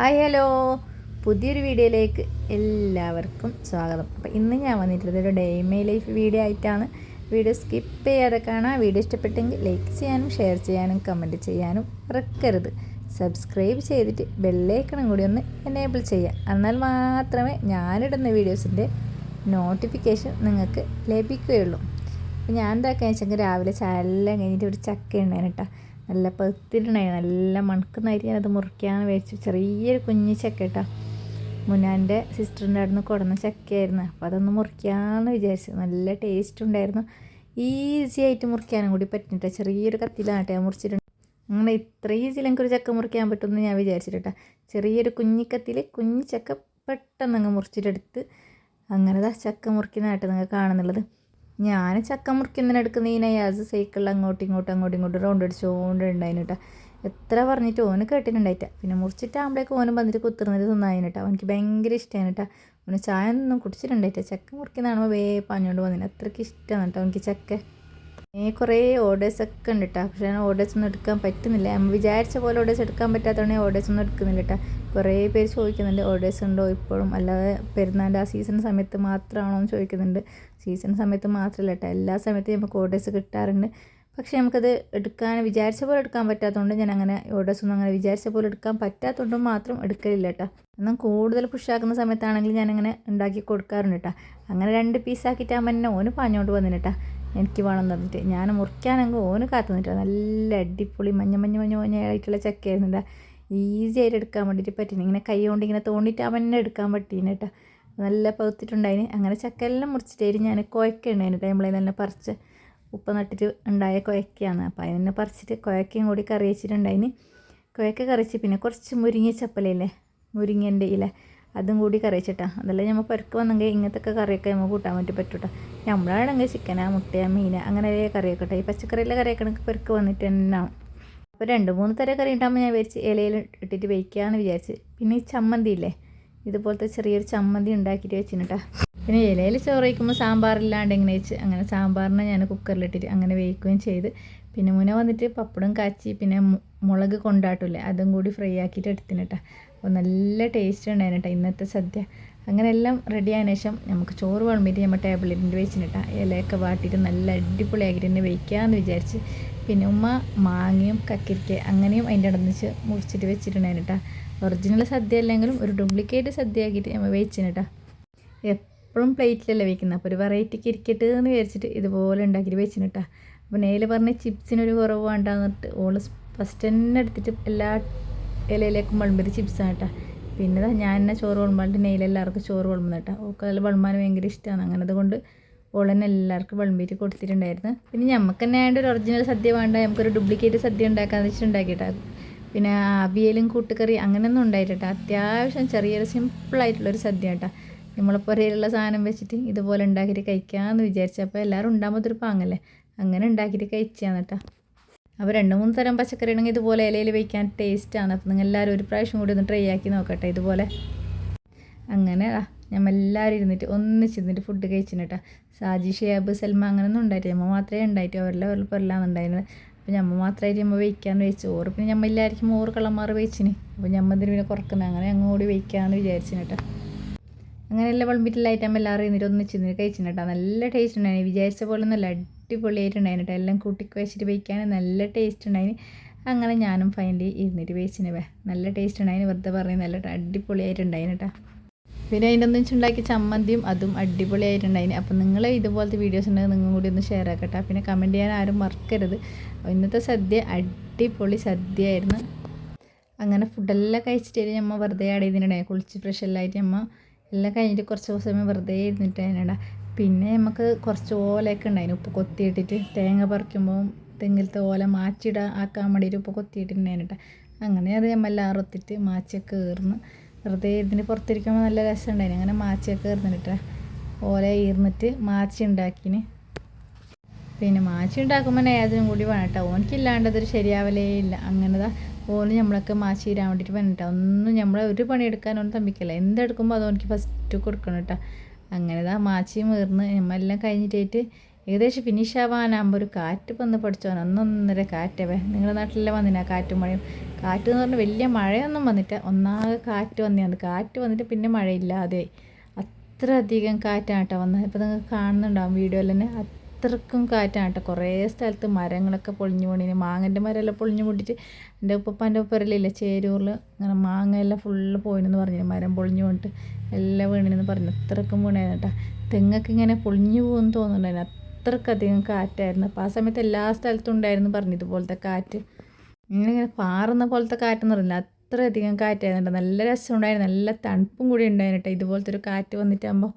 Hi hello, പുതിയൊരു വീഡിയോയിലേക്ക് എല്ലാവർക്കും സ്വാഗതം. അപ്പോൾ ഇന്ന് ഞാൻ വന്നിട്ടുള്ളത് ഒരു day in my life video ആയിട്ടാണ്. വീഡിയോ സ്കിപ്പ് ചെയ്യാതെ കാണാം. വീഡിയോ ഇഷ്ടപ്പെട്ടെങ്കിൽ ലൈക്ക് ചെയ്യാനും ഷെയർ ചെയ്യാനും കമൻറ്റ് ചെയ്യാനും മറക്കരുത്. സബ്സ്ക്രൈബ് ചെയ്തിട്ട് ബെല്ലൈക്കണും കൂടി ഒന്ന് എനേബിൾ ചെയ്യുക. എന്നാൽ മാത്രമേ ഞാനിടുന്ന വീഡിയോസിൻ്റെ നോട്ടിഫിക്കേഷൻ നിങ്ങൾക്ക് ലഭിക്കുകയുള്ളൂ. അപ്പോൾ ഞാൻ എന്താക്കുകയെന്ന് വെച്ചെങ്കിൽ രാവിലെ ചായ എല്ലാം കഴിഞ്ഞിട്ട് ഒരു ചക്ക ഉണ്ടായിരുന്നു കേട്ടോ. നല്ല പഴുത്തിട്ടുണ്ടായിരുന്നു, നല്ല മണക്കുന്നതായിട്ട് ഞാനത് മുറിക്കാമെന്ന് വിചാരിച്ചു. ചെറിയൊരു കുഞ്ഞു ചക്ക കേട്ടോ, മുന്നാൻ്റെ സിസ്റ്ററിൻ്റെ അവിടെ നിന്ന് കൊടുന്ന ചക്കയായിരുന്നു. അപ്പോൾ അതൊന്ന് മുറിക്കാമെന്ന് വിചാരിച്ചു. നല്ല ടേസ്റ്റ് ഉണ്ടായിരുന്നു, ഈസി ആയിട്ട് മുറിക്കാനും കൂടി പറ്റുന്നിട്ട. ചെറിയൊരു കത്തിയിലാണ് കേട്ടോ ഞാൻ മുറിച്ചിട്ടുണ്ട്. അങ്ങനെ ഇത്ര ഈസിയിൽ എനിക്കൊരു ചക്ക മുറിക്കാൻ പറ്റുമെന്ന് ഞാൻ വിചാരിച്ചിട്ടാ. ചെറിയൊരു കുഞ്ഞിക്കത്തിയിൽ കുഞ്ഞു ചക്ക പെട്ടെന്ന് അങ്ങ് മുറിച്ചിട്ടെടുത്ത് അങ്ങനെ ചക്ക മുറിക്കുന്നതായിട്ട് നിങ്ങൾ കാണുന്നുള്ളത്. ഞാൻ ചക്ക മുറിക്കുന്നതിനെടുക്കുന്ന ഈ നയാസ് സൈക്കിളിൽ അങ്ങോട്ടും ഇങ്ങോട്ടും റൗണ്ട് അടിച്ചുകൊണ്ടുണ്ടായിന് കേട്ടോ. എത്ര പറഞ്ഞിട്ട് ഓന് കേട്ടിട്ടുണ്ടായിട്ട. പിന്നെ മുറിച്ചിട്ടാകുമ്പോഴേക്കും ഓനും വന്നിട്ട് കുത്തിർന്നിട്ട് തിന്നായിന് കേട്ടോ. എനിക്ക് ഭയങ്കര ഇഷ്ടമാണ് കേട്ടോ. ഓന് ചായ ഒന്നും കുടിച്ചിട്ടുണ്ടായിട്ട. ചക്ക മുറിക്കുന്നതാണോ പാഞ്ഞുകൊണ്ട് വന്നിന്. അത്രയ്ക്ക് ഇഷ്ടമാണ് കേട്ടോ എനിക്ക് ചക്ക. കുറേ ഓർഡേഴ്സൊക്കെ ഉണ്ട് കേട്ടോ. പക്ഷേ ഓർഡേഴ്സ് ഒന്നും എടുക്കാൻ പറ്റുന്നില്ല. നമ്മൾ വിചാരിച്ച പോലെ ഓർഡേഴ്സ് എടുക്കാൻ പറ്റാത്തതുകൊണ്ട് ഓർഡേഴ്സ് ഒന്നും എടുക്കുന്നില്ല കേട്ടോ. കുറേ പേര് ചോദിക്കുന്നുണ്ട് ഓർഡേഴ്സ് ഉണ്ടോ ഇപ്പോഴും, അല്ലാതെ പെരുന്നാളിൻ്റെ ആ സീസൺ സമയത്ത് മാത്രമാണോ എന്ന് ചോദിക്കുന്നുണ്ട്. സീസൺ സമയത്ത് മാത്രമല്ല കേട്ടോ, എല്ലാ സമയത്തും നമുക്ക് ഓർഡേഴ്സ് കിട്ടാറുണ്ട്. പക്ഷേ നമുക്കത് വിചാരിച്ച പോലെ എടുക്കാൻ പറ്റാത്തതുകൊണ്ട് ഞാൻ അങ്ങനെ ഓർഡേഴ്സൊന്നും അങ്ങനെ വിചാരിച്ച പോലെ എടുക്കാൻ പറ്റാത്തതുകൊണ്ടും മാത്രം എടുക്കലില്ല കേട്ടോ. എന്നാൽ കൂടുതൽ പുഷാക്കുന്ന സമയത്താണെങ്കിൽ ഞാനിങ്ങനെ ഉണ്ടാക്കി കൊടുക്കാറുണ്ട് കേട്ടോ. അങ്ങനെ 2 പീസാക്കിയിട്ടാകുമ്പോൾ തന്നെ ഓന് പാഞ്ഞോണ്ട് വന്നിന് കേട്ടോ. എനിക്ക് വേണമെന്ന് പറഞ്ഞിട്ട് ഞാൻ മുറിക്കാനെങ്കിൽ ഓന് കാത്തു നിന്നിട്ട്. നല്ല അടിപൊളി മഞ്ഞ ചക്കയായിരുന്നില്ല. ഈസി ആയിട്ട് എടുക്കാൻ വേണ്ടിയിട്ട് പറ്റിന്. ഇങ്ങനെ കൈ കൊണ്ട് ഇങ്ങനെ തോണ്ടിയിട്ടാകുമ്പോൾ തന്നെ എടുക്കാൻ പറ്റീന് കേട്ടോ. നല്ല പഴുത്തിട്ടുണ്ടായിന്. അങ്ങനെ ചക്കയെല്ലാം മുറിച്ചിട്ടായിരുന്നു ഞാൻ കുഴക്കുണ്ടായിന് ടൈമിൽ തന്നെ പറിച്ച് ഉപ്പ് നട്ടിട്ട് ഉണ്ടായ കുഴക്കയാണ്. അപ്പോൾ അതിനെ പറിച്ചിട്ട് കുഴക്കയും കൂടി കറി വെച്ചിട്ടുണ്ടായിന്. കുഴക്ക കറിച്ച് പിന്നെ കുറച്ച് മുരിങ്ങ ചപ്പലയില്ലേ, മുരിങ്ങൻ്റെ ഇല, അതും കൂടി കറി വെച്ചിട്ടാണ്. അതെല്ലാം നമ്മൾ പരുക്ക് വന്നെങ്കിൽ ഇങ്ങനത്തെ കറിയൊക്കെ നമുക്ക് കൂട്ടാൻ വേണ്ടി പറ്റൂട്ടോ. നമ്മളാണെങ്കിൽ ചിക്കനാ മുട്ടയാ മീനാ അങ്ങനെ കറിയൊക്കെ കേട്ടോ. ഈ പച്ചക്കറിയിലെ കറിയൊക്കെ എനിക്ക് പരുക്ക് വന്നിട്ട് തന്നെ. അപ്പോൾ 2-3 തരം കറി ഉണ്ടാകുമ്പോൾ ഞാൻ വിചാരിച്ച് ഇലയിൽ ഇട്ടിട്ട് വയ്ക്കാമെന്ന് വിചാരിച്ച്. പിന്നെ ഈ ചമ്മന്തി ഇല്ലേ, ഇതുപോലത്തെ ചെറിയൊരു ചമ്മന്തി ഉണ്ടാക്കിയിട്ട് വെച്ചിന് കേട്ടോ. പിന്നെ ഇലയിൽ ചോറ് വയ്ക്കുമ്പോൾ സാമ്പാറില്ലാണ്ട് എങ്ങനെ വെച്ച് അങ്ങനെ സാമ്പാറിനെ ഞാൻ കുക്കറിലിട്ടിട്ട് അങ്ങനെ വേവിക്കുകയും ചെയ്ത്. പിന്നെ മുന്നേ വന്നിട്ട് പപ്പടം കാച്ചി പിന്നെ മുളക് കൊണ്ടാട്ടില്ലേ അതും കൂടി ഫ്രൈ ആക്കിയിട്ട് എടുത്തിന് കേട്ടോ. അപ്പോൾ നല്ല ടേസ്റ്റ് ഉണ്ടായിരുന്നു കേട്ടോ ഇന്നത്തെ സദ്യ. അങ്ങനെ എല്ലാം റെഡി ആയതിനു ശേഷം നമുക്ക് ചോറ് വിളമ്പിയിട്ട് നമ്മൾ ടേബിളിൽ വെച്ചിന് കേട്ടോ. ഇലയൊക്കെ വാട്ടിയിട്ട് നല്ല അടിപൊളിയാക്കിയിട്ട് തന്നെ വയ്ക്കാമെന്ന് വിചാരിച്ച്. പിന്നെ ഉമ്മ മാങ്ങയും കക്കിരിക്ക അങ്ങനെയും അതിൻ്റെ ഇടന്നിച്ച് മുറിച്ചിട്ട് വെച്ചിട്ടുണ്ടായിരുന്നു കേട്ടോ. ഒറിജിനൽ സദ്യ അല്ലെങ്കിലും ഒരു ഡ്യൂപ്ലിക്കേറ്റ് സദ്യ ആക്കിയിട്ട് നമ്മൾ വെച്ചിന് കേട്ടോ. എപ്പോഴും പ്ലേറ്റിലല്ലേ വയ്ക്കുന്നത്, അപ്പോൾ ഒരു വെറൈറ്റിക്ക് ഇരിക്കട്ടെ എന്ന് വിചാരിച്ചിട്ട് ഇതുപോലെ ഉണ്ടാക്കിയിട്ട് വെച്ചിന് കേട്ടോ. അപ്പോൾ നെയിൽ പറഞ്ഞ് ചിപ്സിനൊരു കുറവ് വേണ്ടാന്ന് പറഞ്ഞിട്ട് ഓള് ഫസ്റ്റ് തന്നെ എടുത്തിട്ട് എല്ലാ ഇലയിലേക്കും വിളമ്പിയിട്ട് ചിപ്സാണ് കേട്ടോ. പിന്നെ ഞാൻ തന്നെ ചോറ് വിളമ്പാണ്ട് നെയിലെല്ലാവർക്കും ചോറ് വിളമ്പുന്ന കേട്ടോ. ഓൾക്ക് അതിൽ വിളമ്പാൻ ഭയങ്കര ഇഷ്ടമാണ്. അങ്ങനെ അതുകൊണ്ട് ഓൾ തന്നെ എല്ലാവർക്കും വിളമ്പിയിട്ട് കൊടുത്തിട്ടുണ്ടായിരുന്നു. പിന്നെ നമുക്ക് തന്നെ ആയതുകൊണ്ട് ഒരു ഒറിജിനൽ സദ്യ വേണ്ട, നമുക്കൊരു ഡ്യൂപ്ലിക്കേറ്റ് സദ്യ ഉണ്ടാക്കാന്ന് വെച്ചിട്ടുണ്ടാക്കിയിട്ടാ. പിന്നെ അവിയലും കൂട്ടുകറി അങ്ങനെയൊന്നും ഉണ്ടായിട്ടാ. അത്യാവശ്യം ചെറിയൊരു സിമ്പിളായിട്ടുള്ളൊരു സദ്യ കേട്ടോ. നമ്മളെ പുരയിലുള്ള സാധനം വെച്ചിട്ട് ഇതുപോലെ ഉണ്ടാക്കിയിട്ട് കഴിക്കാമെന്ന് വിചാരിച്ചപ്പോൾ എല്ലാവരും ഉണ്ടാകുമ്പോൾ ഒരു പാങ്ങല്ലേ, അങ്ങനെ ഉണ്ടാക്കിയിട്ട് കഴിച്ചാന്ന് കേട്ടോ. അപ്പോൾ 2-3 തരം പച്ചക്കറി ഉണ്ടെങ്കിൽ ഇതുപോലെ ഇലയിൽ വയ്ക്കാൻ ടേസ്റ്റാണ്. അപ്പോൾ നിങ്ങൾ എല്ലാവരും ഒരു പ്രാവശ്യം കൂടി ഒന്ന് ട്രൈ ആക്കി നോക്കട്ടെ ഇതുപോലെ. അങ്ങനെ ഞമ്മ എല്ലാവരും ഇരുന്നിട്ട് ഒന്നിച്ചിരുന്നിട്ട് ഫുഡ് കഴിച്ചിന് കേട്ടോ. സാജി, ഷിയാബ്, സൽമ അങ്ങനെയൊന്നും ഉണ്ടായിട്ട് ഞമ്മ മാത്രമേ ഉണ്ടായിട്ട് അവരെല്ലാം പൊരലാന്നുണ്ടായിരുന്നു. അപ്പോൾ ഞമ്മ മാത്രമായിട്ട് ഞമ്മ വയ്ക്കാമെന്ന് വെച്ചു. ഓറ് പിന്നെ ഞമ്മ എല്ലാവർക്കും 100 കള്ളന്മാർ വെച്ചിന്. അപ്പോൾ ഞമ്മതിന് പിന്നെ കുറക്കുന്നത് അങ്ങനെ അങ്ങോട്ട് വയ്ക്കാമെന്ന് വിചാരിച്ചിന് കേട്ടോ. അങ്ങനെ എല്ലാം വിളമ്പിയിട്ടുള്ള ഐറ്റം എല്ലാവരും ഇരുന്നിട്ട് ഒന്നിച്ചിരുന്നിട്ട് കഴിച്ചിന് കേട്ടോ. നല്ല ടേസ്റ്റ് ഉണ്ടായിരുന്നു, വിചാരിച്ച പോലെ നല്ല അടിപൊളിയായിട്ടുണ്ടായിരുന്നു കേട്ടോ. എല്ലാം കൂട്ടിക്ക് വെച്ചിട്ട് വയ്ക്കാൻ നല്ല ടേസ്റ്റ് ഉണ്ടായിന്. അങ്ങനെ ഞാനും ഫൈനലി ഇരുന്നിട്ട് വെച്ചിന് നല്ല ടേസ്റ്റ് ഉണ്ടായിന്. വെറുതെ പറഞ്ഞ് നല്ല അടിപൊളിയായിട്ടുണ്ടായിന് കേട്ടോ. പിന്നെ അതിൻ്റെ ഒന്നിച്ചുണ്ടാക്കിയ ചമ്മന്തിയും അതും അടിപൊളിയായിട്ടുണ്ടായിന്. അപ്പോൾ നിങ്ങൾ ഇതുപോലത്തെ വീഡിയോസ് ഉണ്ടെങ്കിൽ നിങ്ങൾ കൂടി ഒന്ന് ഷെയർ ആക്കട്ടെ. പിന്നെ കമൻറ്റ് ചെയ്യാൻ ആരും മറക്കരുത്. അപ്പോൾ ഇന്നത്തെ സദ്യ അടിപൊളി സദ്യ ആയിരുന്നു. അങ്ങനെ ഫുഡെല്ലാം കഴിച്ചിട്ട് നമ്മൾ വെറുതെ ആടെ ചെയ്തിട്ടുണ്ടായി. കുളിച്ച് ഫ്രഷ് എല്ലാം ആയിട്ട് നമ്മൾ എല്ലാം കഴിഞ്ഞിട്ട് കുറച്ച് സമയം വെറുതെ ഇരുന്നിട്ട് അതിനിട. പിന്നെ നമുക്ക് കുറച്ച് ഓലയൊക്കെ ഉണ്ടായിരുന്നു, ഉപ്പ് കൊത്തിയിട്ടിട്ട് തേങ്ങ പറിക്കുമ്പോൾ തെങ്ങിലത്തെ ഓല ആക്കാൻ വേണ്ടിയിട്ട് ഉപ്പ് കൊത്തിയിട്ടിട്ടുണ്ടായിരുന്നു കേട്ടോ. അങ്ങനെ അത് നമ്മളെല്ലാം ഒത്തിട്ട് മാച്ചിയൊക്കെ ഏർന്ന് വെറുതെ ഇതിന് പുറത്തിരിക്കുമ്പോൾ നല്ല രസം ഉണ്ടായിരുന്നു. അങ്ങനെ മാച്ചിയൊക്കെ ഏർന്നിട്ട് ഓല ഈർന്നിട്ട് മാച്ചി ഉണ്ടാക്കിന്. പിന്നെ മാച്ചി ഉണ്ടാക്കുമ്പോൾ ഏതിനും കൂടി വേണം കേട്ടോ. ഓനിക്കില്ലാണ്ട് അതൊരു ശരിയാവലേ ഇല്ല. അങ്ങനെതാ ഓന് നമ്മളൊക്കെ മാച്ചി ഇരാൻ വേണ്ടിയിട്ട് വേണ്ടിട്ടാ. ഒന്നും നമ്മളെ ഒരു പണിയെടുക്കാനൊന്നും തമ്പിക്കല്ല, എന്തെടുക്കുമ്പോൾ അത് ഓനിക്ക് ഫസ്റ്റ് കൊടുക്കണം കേട്ടോ. അങ്ങനെതാ മാച്ചിയും ഏർന്ന് നമ്മളെല്ലാം കഴിഞ്ഞിട്ടായിട്ട് ഏകദേശം ഫിനിഷ് ആവാനാകുമ്പോൾ ഒരു കാറ്റ് വന്ന് പഠിച്ചോൻ ഒന്നൊന്നര കാറ്റവേ. നിങ്ങളുടെ നാട്ടിലെല്ലാം വന്നിനാ കാറ്റും മഴയും. കാറ്റ് എന്ന് പറഞ്ഞാൽ വലിയ മഴയൊന്നും വന്നിട്ട് ഒന്നാകെ കാറ്റ് വന്നിയാണ്. കാറ്റ് വന്നിട്ട് പിന്നെ മഴയില്ലാതെ അത്ര അധികം കാറ്റാണ് കേട്ടോ വന്നത്. ഇപ്പോൾ നിങ്ങൾക്ക് കാണുന്നുണ്ടാവും വീഡിയോയിൽ തന്നെ. അത്രക്കും കാറ്റാണ് കേട്ടോ. കുറേ സ്ഥലത്ത് മരങ്ങളൊക്കെ പൊളിഞ്ഞു പോണീന്. മാങ്ങൻ്റെ മരമെല്ലാം പൊളിഞ്ഞു പൊട്ടിയിട്ട് എൻ്റെ ഉപ്പപ്പാൻ്റെ ഉപ്പരലില്ല ചേരൂരിൽ അങ്ങനെ മാങ്ങയെല്ലാം ഫുള്ള് പോയിനെന്ന് പറഞ്ഞു. മരം പൊളിഞ്ഞു പോയിട്ട് എല്ലാം വീണിനെന്ന് പറഞ്ഞു. അത്രക്കും വീണായിരുന്നു കേട്ടോ. തെങ്ങൊക്കെ ഇങ്ങനെ പൊളിഞ്ഞു പോകുമെന്ന് തോന്നുന്നുണ്ടായിരുന്നു. അത്രക്കധികം കാറ്റായിരുന്നു. അപ്പോൾ ആ സമയത്ത് എല്ലാ സ്ഥലത്തും ഉണ്ടായിരുന്നു പറഞ്ഞു ഇതുപോലത്തെ കാറ്റ്. ഇങ്ങനെ പാറുന്ന പോലത്തെ കാറ്റെന്ന് പറഞ്ഞില്ല, അത്രയധികം കാറ്റായിരുന്നു. നല്ല രസമുണ്ടായിരുന്നു, നല്ല തണുപ്പും കൂടി ഉണ്ടായിരുന്നു കേട്ടോ ഇതുപോലത്തെ ഒരു കാറ്റ് വന്നിട്ടാകുമ്പോൾ.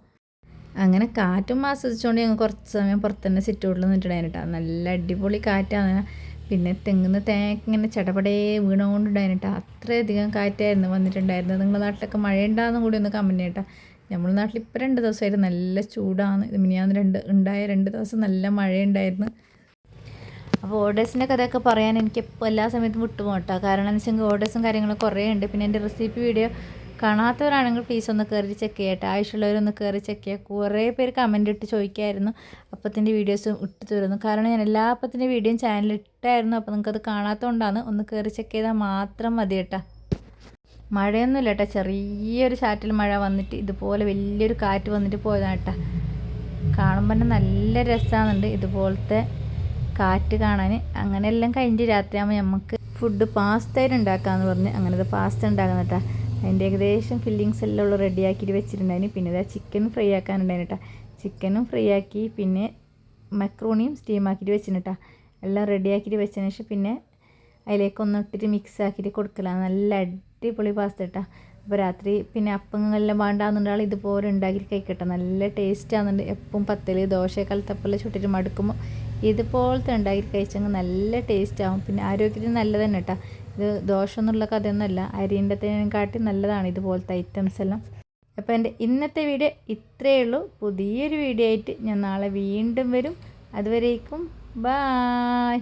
അങ്ങനെ കാറ്റും ആസ്വദിച്ചുകൊണ്ട് ഞങ്ങൾ കുറച്ച് സമയം പുറത്ത് തന്നെ സിറ്റൗട്ടിൽ നിന്നിട്ടുണ്ടായിരുന്നു കേട്ടോ. നല്ല അടിപൊളി കാറ്റാണ്. പിന്നെ തെങ്ങുന്ന തേങ്ങ ഇങ്ങനെ ചടപടേ വീണുകൊണ്ടുണ്ടായിരുന്നു കേട്ടോ. അത്രയധികം കാറ്റായിരുന്നു വന്നിട്ടുണ്ടായിരുന്നത്. നിങ്ങളുടെ നാട്ടിലൊക്കെ മഴ ഉണ്ടാകുന്ന കൂടി ഒന്ന് കമൻറ്റ് കേട്ടോ. നമ്മുടെ നാട്ടിൽ ഇപ്പോൾ 2 ദിവസമായിട്ട് നല്ല ചൂടാണ്. മിനിയാന്ന് ഉണ്ടായ 2 ദിവസം നല്ല മഴയുണ്ടായിരുന്നു. അപ്പോൾ ഓർഡേഴ്സിൻ്റെ കഥയൊക്കെ പറയാൻ എനിക്ക് ഇപ്പോൾ എല്ലാ സമയത്തും വിട്ടുപോകും കേട്ടോ. കാരണം എന്ന് വെച്ചാൽ ഓർഡേഴ്സും കാര്യങ്ങളും കുറേ ഉണ്ട്. പിന്നെ എൻ്റെ റെസിപ്പി വീഡിയോ കാണാത്തവരാണെങ്കിൽ പ്ലീസ് ഒന്ന് കയറി ചെക്ക് ചെയ്യട്ടെ. ആവശ്യമുള്ളവരൊന്ന് കയറി ചെക്ക് ചെയ്യുക. കുറേ പേര് കമൻറ്റ് ഇട്ട് ചോദിക്കായിരുന്നു അപ്പത്തിൻ്റെ വീഡിയോസും ഇട്ട് തരുന്നു. കാരണം ഞാൻ എല്ലാ അപ്പത്തിൻ്റെ വീഡിയോയും ചാനലിൽ ഇട്ടായിരുന്നു. അപ്പോൾ നിങ്ങൾക്കത് കാണാത്തതുകൊണ്ടാണ്. ഒന്ന് കയറി ചെക്ക് ചെയ്താൽ മാത്രം മതി കേട്ടോ. മഴയൊന്നുമില്ല കേട്ടോ, ചെറിയൊരു ചാറ്റൽ മഴ വന്നിട്ട് ഇതുപോലെ വലിയൊരു കാറ്റ് വന്നിട്ട് പോയതാണ് കേട്ടോ. കാണുമ്പോൾ തന്നെ നല്ല രസമാകുന്നുണ്ട് ഇതുപോലത്തെ കാറ്റ് കാണാൻ. അങ്ങനെ എല്ലാം കഴിഞ്ഞിട്ട് രാത്രിയാകുമ്പോൾ നമുക്ക് ഫുഡ് പാസ്തയിൽ ഉണ്ടാക്കാമെന്ന് പറഞ്ഞ് അങ്ങനത്തെ പാസ്ത ഉണ്ടാക്കുന്ന കേട്ടോ. അതിൻ്റെ ഏകദേശം ഫില്ലിങ്സ് എല്ലാം ഉള്ള റെഡിയാക്കിയിട്ട് വെച്ചിട്ടുണ്ടായിന്. പിന്നെ ഇതാ ചിക്കൻ ഫ്രൈ ആക്കാനുണ്ടായിന് കേട്ടോ. ചിക്കനും ഫ്രൈ ആക്കി പിന്നെ മക്രോണിയും സ്റ്റീം ആക്കിയിട്ട് വെച്ചിന് കേട്ടോ. എല്ലാം റെഡിയാക്കിയിട്ട് വെച്ചതിന് ശേഷം പിന്നെ അതിലേക്കൊന്ന് ഇട്ടിട്ട് മിക്സ് ആക്കിയിട്ട് കൊടുക്കലാണ്. നല്ല അടിപൊളി പാസ്ത കേട്ടോ. അപ്പോൾ രാത്രി പിന്നെ അപ്പങ്ങളെല്ലാം വേണ്ടാന്നുണ്ടാൾ ഇതുപോലെ ഉണ്ടാക്കി കഴിക്കട്ടെ. നല്ല ടേസ്റ്റ് ആകുന്നുണ്ട്. എപ്പം പത്തൽ ദോശ കലത്തപ്പെല്ലാം ചുട്ടിട്ട് മടുക്കുമ്പോൾ ഇതുപോലത്തെ ഉണ്ടാക്കി കഴിച്ചെങ്കിൽ നല്ല ടേസ്റ്റ് ആകും. പിന്നെ ആരോഗ്യത്തിന് നല്ലത് തന്നെ കേട്ടോ. ഇത് ദോഷമൊന്നുള്ള കഥയൊന്നുമല്ല, അരിൻ്റെ കാട്ടി നല്ലതാണ് ഇതുപോലത്തെ ഐറ്റംസ് എല്ലാം. അപ്പോൾ എൻ്റെ ഇന്നത്തെ വീഡിയോ ഇത്രയേ ഉള്ളൂ. പുതിയൊരു വീഡിയോ ആയിട്ട് ഞാൻ നാളെ വീണ്ടും വരും. അതുവരേക്കും ബായ്.